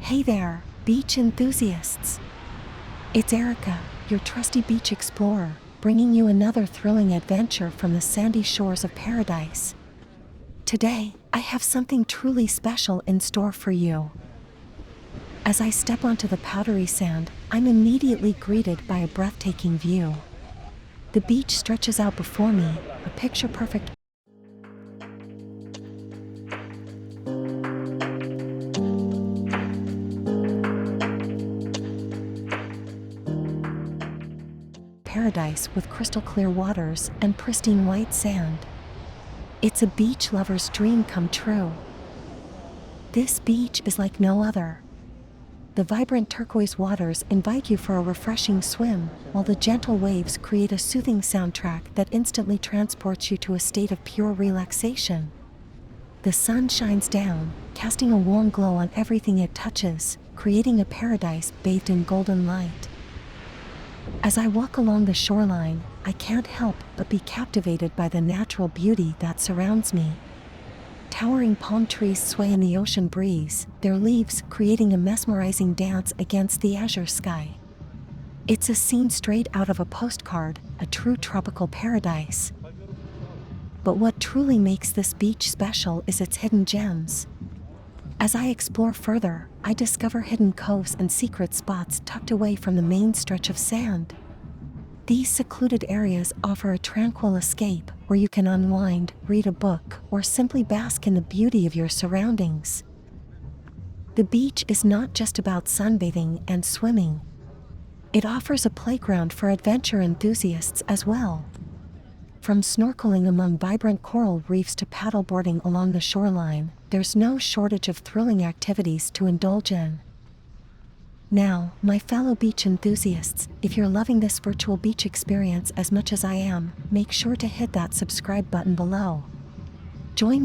Hey there, beach enthusiasts! It's Erica, your trusty beach explorer, bringing you another thrilling adventure from the sandy shores of paradise. Today, I have something truly special in store for you. As I step onto the powdery sand, I'm immediately greeted by a breathtaking view. The beach stretches out before me, a picture-perfect paradise with crystal-clear waters and pristine white sand. It's a beach lover's dream come true. This beach is like no other. The vibrant turquoise waters invite you for a refreshing swim, while the gentle waves create a soothing soundtrack that instantly transports you to a state of pure relaxation. The sun shines down, casting a warm glow on everything it touches, creating a paradise bathed in golden light. As I walk along the shoreline, I can't help but be captivated by the natural beauty that surrounds me. Towering palm trees sway in the ocean breeze, their leaves creating a mesmerizing dance against the azure sky. It's a scene straight out of a postcard, a true tropical paradise. But what truly makes this beach special is its hidden gems. As I explore further, I discover hidden coves and secret spots tucked away from the main stretch of sand. These secluded areas offer a tranquil escape where you can unwind, read a book, or simply bask in the beauty of your surroundings. The beach is not just about sunbathing and swimming. It offers a playground for adventure enthusiasts as well. From snorkeling among vibrant coral reefs to paddleboarding along the shoreline, there's no shortage of thrilling activities to indulge in. Now, my fellow beach enthusiasts, if you're loving this virtual beach experience as much as I am, make sure to hit that subscribe button below. Join me